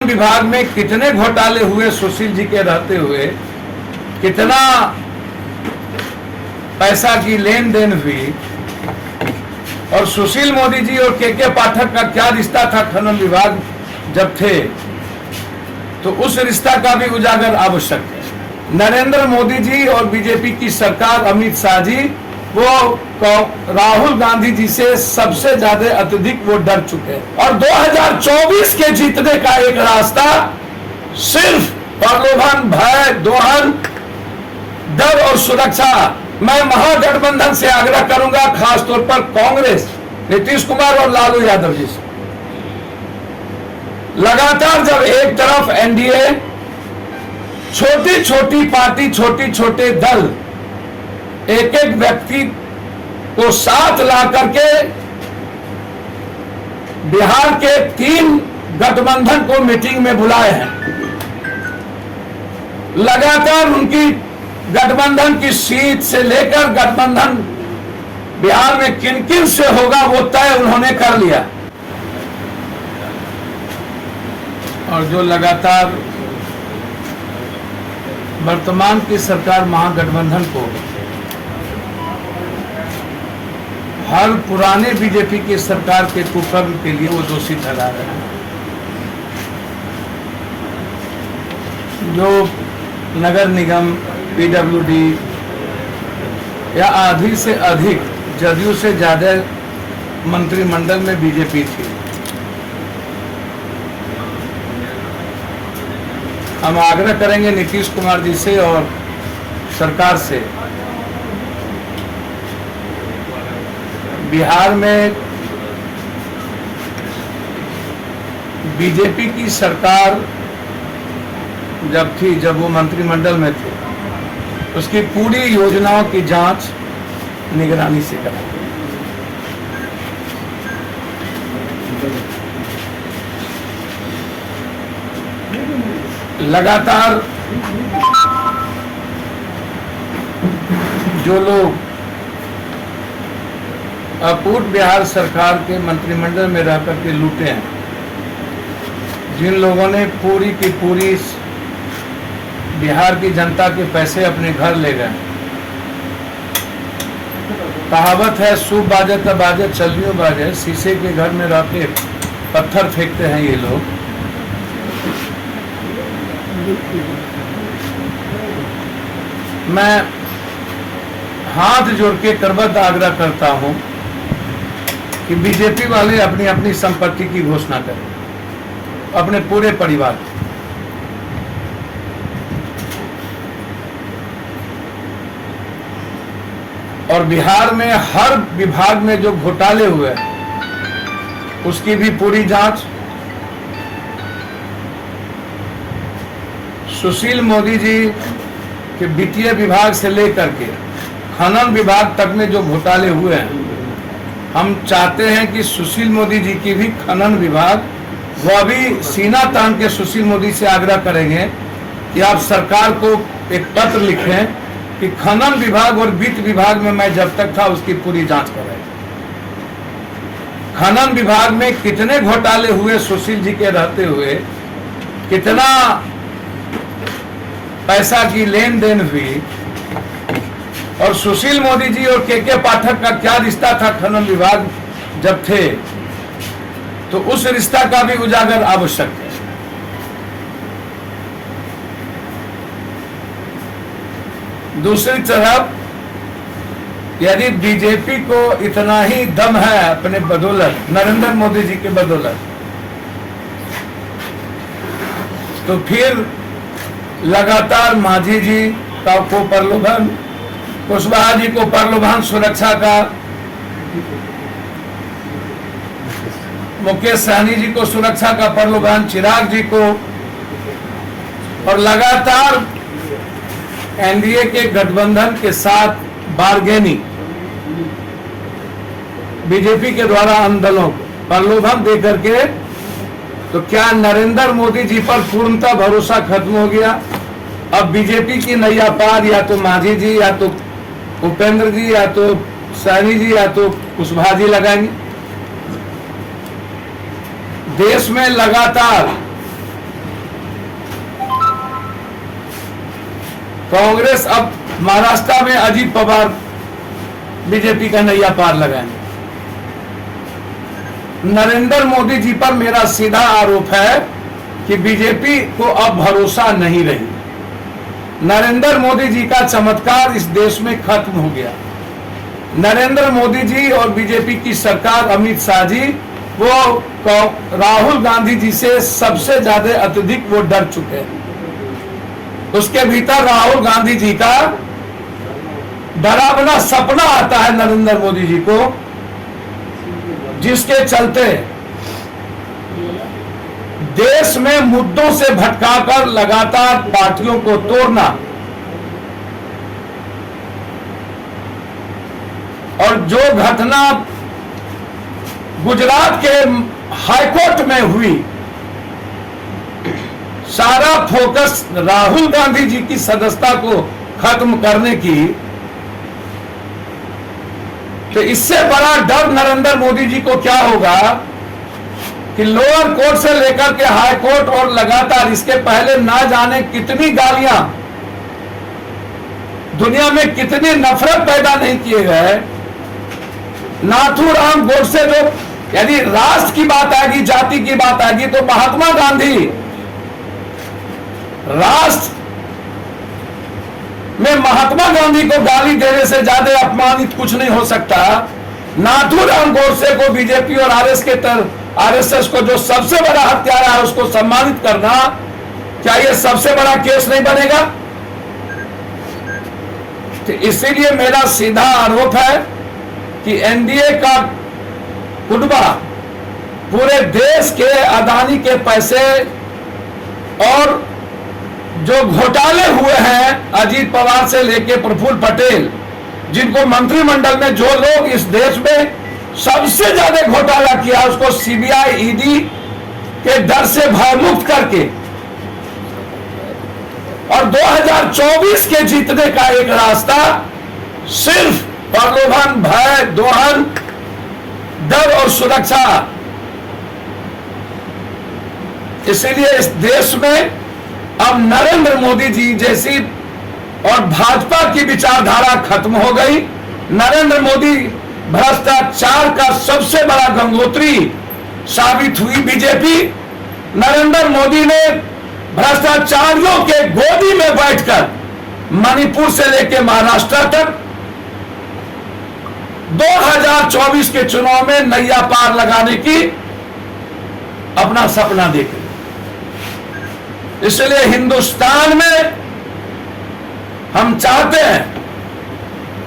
विभाग में कितने घोटाले हुए सुशील जी के रहते हुए, कितना पैसा की लेन देन हुई, और सुशील मोदी जी और के पाठक का क्या रिश्ता था खनन विभाग जब थे, तो उस रिश्ता का भी उजागर आवश्यक है। नरेंद्र मोदी जी और बीजेपी की सरकार, अमित शाह जी, वो राहुल गांधी जी से सबसे ज्यादा अत्यधिक वो डर चुके हैं। और 2024 के जीतने का एक रास्ता सिर्फ प्रलोभन, भय, दोहन, डर और सुरक्षा। मैं महागठबंधन से आग्रह करूंगा, खासतौर पर कांग्रेस, नीतीश कुमार और लालू यादव जी से, लगातार जब एक तरफ एनडीए, छोटी छोटी पार्टी, छोटे छोटे दल एक एक व्यक्ति को साथ ला करके बिहार के 3 गठबंधन को मीटिंग में बुलाए हैं, लगातार उनकी गठबंधन की सीट से लेकर गठबंधन बिहार में किन किन से होगा वो तय उन्होंने कर लिया। और जो लगातार वर्तमान की सरकार महागठबंधन को हर पुराने बीजेपी की सरकार के कुकर्म के लिए वो दोषी ठहरा रहे हैं। जो नगर निगम, पीडब्ल्यूडी या आधी से अधिक, जदयू से ज्यादा मंत्रिमंडल में बीजेपी थी। हम आग्रह करेंगे नीतीश कुमार जी से और सरकार से, बिहार में बीजेपी की सरकार जब थी, जब वो मंत्रिमंडल में थे, उसकी पूरी योजनाओं की जांच निगरानी से कराई। लगातार जो लोग अपूर्व बिहार सरकार के मंत्रिमंडल में रह करके लूटे हैं, जिन लोगों ने पूरी की पूरी बिहार की जनता के पैसे अपने घर ले गए, कहावत है सूप बाजे तब बाजे चलियो बाजे, शीशे के घर में रह के पत्थर फेंकते हैं ये लोग। मैं हाथ जोड़ के करबद्ध आग्रह करता हूं कि बीजेपी वाले अपनी अपनी संपत्ति की घोषणा करें, अपने पूरे परिवार की। और बिहार में हर विभाग में जो घोटाले हुए उसकी भी पूरी जांच। सुशील मोदी जी के वित्तीय विभाग से लेकर के खनन विभाग तक में जो घोटाले हुए हैं, हम चाहते हैं कि सुशील मोदी जी की भी खनन विभाग, वो अभी सीना तान के सुशील मोदी से आग्रह करेंगे कि आप सरकार को एक पत्र लिखें कि खनन विभाग और वित्त विभाग में मैं जब तक था उसकी पूरी जांच करें। खनन विभाग में कितने घोटाले हुए सुशील जी के रहते हुए, कितना पैसा की लेन देन हुई, और सुशील मोदी जी और के पाठक का क्या रिश्ता था खनन विभाग जब थे, तो उस रिश्ता का भी उजागर आवश्यक है। दूसरी तरफ यदि बीजेपी को इतना ही दम है अपने बदौलत, नरेंद्र मोदी जी के बदौलत, तो फिर लगातार मांझी जी को प्रलोभन, कुशवाहा जी को प्रलोभन सुरक्षा का, मुकेश सहनी जी को सुरक्षा का प्रलोभन, चिराग जी को, और लगातार एनडीए के गठबंधन के साथ बार्गेनिंग बीजेपी के द्वारा आम दलों को प्रलोभन दे करके, तो क्या नरेंद्र मोदी जी पर पूर्णतः भरोसा खत्म हो गया? अब बीजेपी की नैया पार या तो मांझी जी, या तो उपेंद्र जी, या तो सहनी जी, या तो कुशवाहा जी लगाएंगे। देश में लगातार कांग्रेस अब महाराष्ट्र में अजीत पवार बीजेपी का नैया पार लगाएंगे। नरेंद्र मोदी जी पर मेरा सीधा आरोप है कि बीजेपी को अब भरोसा नहीं रही। नरेंद्र मोदी जी का चमत्कार इस देश में खत्म हो गया। नरेंद्र मोदी जी और बीजेपी की सरकार, अमित शाह जी, वो राहुल गांधी जी से सबसे ज्यादा अत्यधिक वो डर चुके हैं। उसके भीतर राहुल गांधी जी का डरावना सपना आता है नरेंद्र मोदी जी को, जिसके चलते देश में मुद्दों से भटकाकर लगातार पार्टियों को तोड़ना और जो घटना गुजरात के हाईकोर्ट में हुई, सारा फोकस राहुल गांधी जी की सदस्यता को खत्म करने की, तो इससे बड़ा डर नरेंद्र मोदी जी को क्या होगा कि लोअर कोर्ट से लेकर के हाई कोर्ट और लगातार इसके पहले ना जाने कितनी गालियां, दुनिया में कितनी नफरत पैदा नहीं किए गए। नाथूराम गोडसे, जो यदि राष्ट्र की बात आएगी, जाति की बात आएगी, तो महात्मा गांधी राष्ट्र में महात्मा गांधी को गाली देने से ज्यादा अपमानित कुछ नहीं हो सकता। नाथूराम गोडसे को बीजेपी और आरएसएस को, जो सबसे बड़ा हत्यारा है, उसको सम्मानित करना, क्या यह सबसे बड़ा केस नहीं बनेगा? तो इसीलिए मेरा सीधा आरोप है कि एनडीए का कुटुंबा पूरे देश के अदानी के पैसे और जो घोटाले हुए हैं, अजीत पवार से लेके प्रफुल्ल पटेल, जिनको मंत्रिमंडल में जो लोग इस देश में सबसे ज्यादा घोटाला किया, उसको सीबीआई ईडी के डर से भयमुक्त करके और 2024 के जीतने का एक रास्ता सिर्फ प्रलोभन, भय, दोहन, डर और सुरक्षा। इसीलिए इस देश में अब नरेंद्र मोदी जी जैसी और भाजपा की विचारधारा खत्म हो गई। नरेंद्र मोदी भ्रष्टाचार का सबसे बड़ा गंगोत्री साबित हुई बीजेपी। नरेंद्र मोदी ने भ्रष्टाचारियों के गोदी में बैठकर मणिपुर से लेकर महाराष्ट्र तक 2024 के चुनाव में नैया पार लगाने की अपना सपना देखे। इसलिए हिंदुस्तान में हम चाहते हैं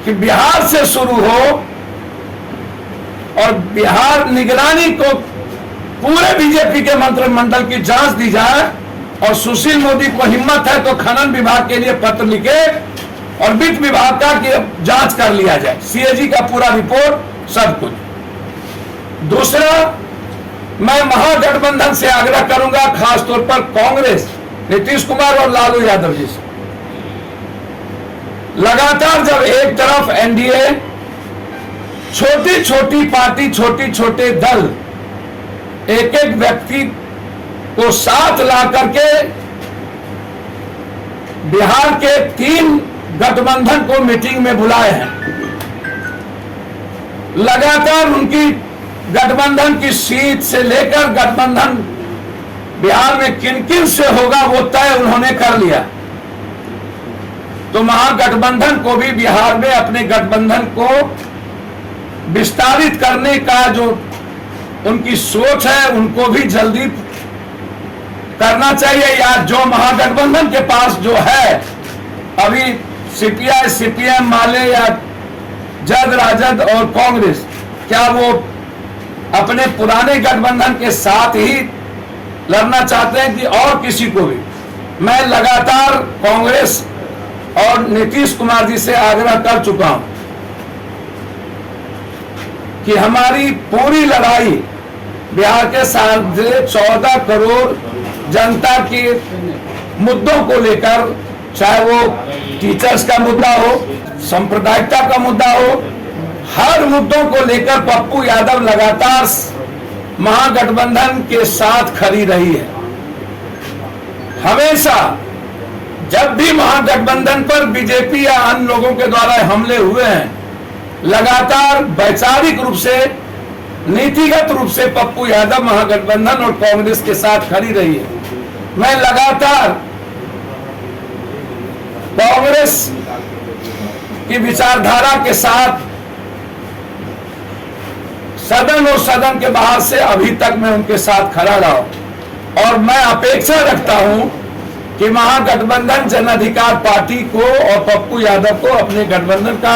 कि बिहार से शुरू हो और बिहार निगरानी को पूरे बीजेपी के मंत्रिमंडल की जांच दी जाए और सुशील मोदी को हिम्मत है तो खनन विभाग के लिए पत्र लिखे और वित्त विभाग का जांच कर लिया जाए, सीएजी का पूरा रिपोर्ट, सब कुछ। दूसरा, मैं महागठबंधन से आग्रह करूंगा, खासतौर पर कांग्रेस, नीतीश कुमार और लालू यादव जी से, लगातार जब एक तरफ एनडीए, छोटी छोटी पार्टी, छोटे छोटे दल एक एक व्यक्ति को साथ ला करके बिहार के 3 गठबंधन को मीटिंग में बुलाए हैं, लगातार उनकी गठबंधन की सीट से लेकर गठबंधन बिहार में किन किन से होगा वो तय उन्होंने कर लिया। तो महागठबंधन को भी बिहार में अपने गठबंधन को विस्तारित करने का जो उनकी सोच है, उनको भी जल्दी करना चाहिए। या जो महागठबंधन के पास जो है अभी, सीपीआई, सीपीएम, माले या जद राजद और कांग्रेस, क्या वो अपने पुराने गठबंधन के साथ ही लड़ना चाहते हैं कि और किसी को भी? मैं लगातार कांग्रेस और नीतीश कुमार जी से आग्रह कर चुका हूं कि हमारी पूरी लड़ाई बिहार के 14 करोड़ जनता के मुद्दों को लेकर, चाहे वो टीचर्स का मुद्दा हो, सांप्रदायिकता का मुद्दा हो, हर मुद्दों को लेकर पप्पू यादव लगातार महागठबंधन के साथ खड़ी रही है। हमेशा जब भी महागठबंधन पर बीजेपी या अन्य लोगों के द्वारा हमले हुए हैं, लगातार वैचारिक रूप से, नीतिगत रूप से पप्पू यादव महागठबंधन और कांग्रेस के साथ खड़ी रही है। मैं लगातार कांग्रेस की विचारधारा के साथ सदन और सदन के बाहर से अभी तक मैं उनके साथ खड़ा रहा और मैं अपेक्षा रखता हूं कि महागठबंधन जन अधिकार पार्टी को और पप्पू यादव को अपने गठबंधन का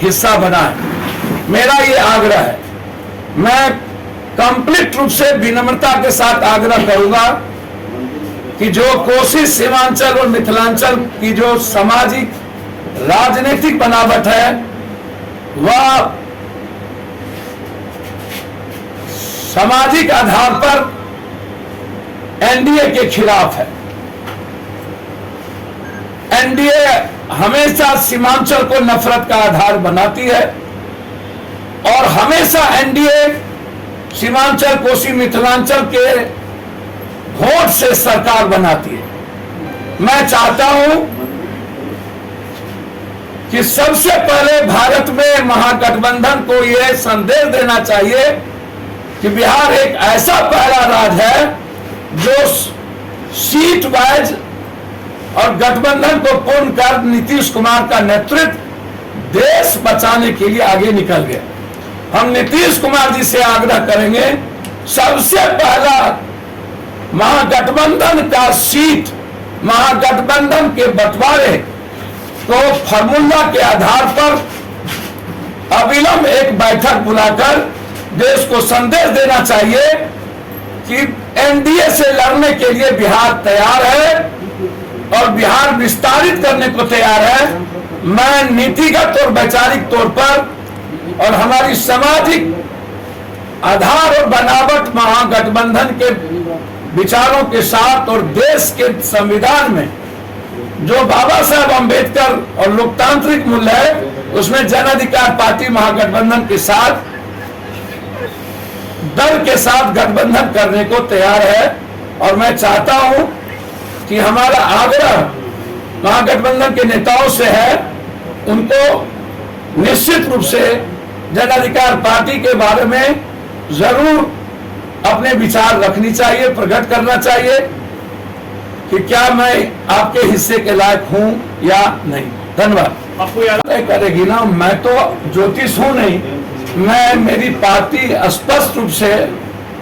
हिस्सा बनाए। मेरा ये आग्रह है। मैं कंप्लीट रूप से विनम्रता के साथ आग्रह करूंगा कि जो कोशिश सीमांचल और मिथिलांचल की जो सामाजिक राजनीतिक बनावट है वह सामाजिक आधार पर एनडीए के खिलाफ है। एनडीए हमेशा सीमांचल को नफरत का आधार बनाती है और हमेशा एनडीए सीमांचल कोसी मिथिलांचल के वोट से सरकार बनाती है। मैं चाहता हूं कि सबसे पहले भारत में महागठबंधन को यह संदेश देना चाहिए कि बिहार एक ऐसा पहला राज्य है जो सीट वाइज और गठबंधन को पूर्ण कर नीतीश कुमार का नेतृत्व देश बचाने के लिए आगे निकल गया। हम नीतीश कुमार जी से आग्रह करेंगे, सबसे पहला महागठबंधन का सीट, महागठबंधन के बंटवारे को फार्मूला के आधार पर अविलंब एक बैठक बुलाकर देश को संदेश देना चाहिए कि एनडीए से लड़ने के लिए बिहार तैयार है और बिहार विस्तारित करने को तैयार है। मैं नीतिगत और वैचारिक तौर पर और हमारी सामाजिक आधार और बनावट महागठबंधन के विचारों के साथ और देश के संविधान में जो बाबा साहब अंबेडकर और लोकतांत्रिक मूल्य है उसमें जन अधिकार पार्टी महागठबंधन के साथ दल के साथ गठबंधन करने को तैयार है। और मैं चाहता हूं कि हमारा आग्रह महागठबंधन के नेताओं से है, उनको निश्चित रूप से जन अधिकार पार्टी के बारे में जरूर अपने विचार रखनी चाहिए, प्रकट करना चाहिए कि क्या मैं आपके हिस्से के लायक हूं या नहीं। धन्यवाद। करेगी ना, मैं तो ज्योतिष हूं नहीं, मैं मेरी पार्टी स्पष्ट रूप से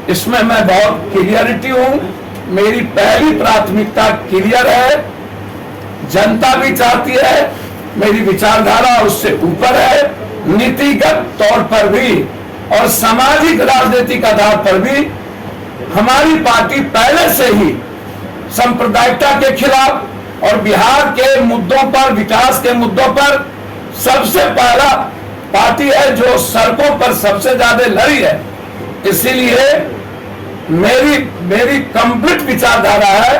इसमें मैं बहुत क्लियरिटी हूं। मेरी पहली प्राथमिकता क्लियर है, जनता भी चाहती है, मेरी विचारधारा उससे ऊपर है, नीतिगत तौर पर भी और सामाजिक राजनीतिक आधार पर भी हमारी पार्टी पहले से ही सांप्रदायिकता के खिलाफ और बिहार के मुद्दों पर, विकास के मुद्दों पर सबसे पहला पार्टी है जो सड़कों पर सबसे ज्यादा लड़ी है। इसीलिए मेरी कंप्लीट विचारधारा है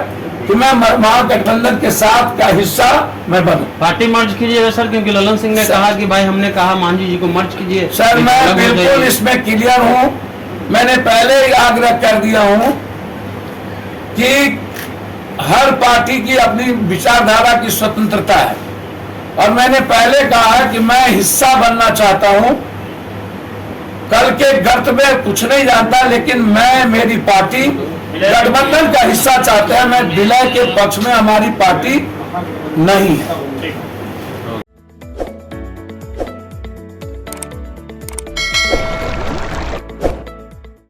कि मैं महागठबंधन के साथ का हिस्सा मैं बनूं। पार्टी मर्ज कीजिएगा सर, क्योंकि ललन सिंह ने कहा कि भाई हमने कहा मांझी जी को मर्ज कीजिए। सर मैं बिल्कुल इसमें क्लियर हूं, मैंने पहले ही आग्रह कर दिया हूं कि हर पार्टी की अपनी विचारधारा की स्वतंत्रता है और मैंने पहले कहा है कि मैं हिस्सा बनना चाहता हूं। कल के गर्त में कुछ नहीं जानता, लेकिन मैं, मेरी पार्टी गठबंधन का हिस्सा चाहते हैं। मैं विलय के पक्ष में हमारी पार्टी नहीं है।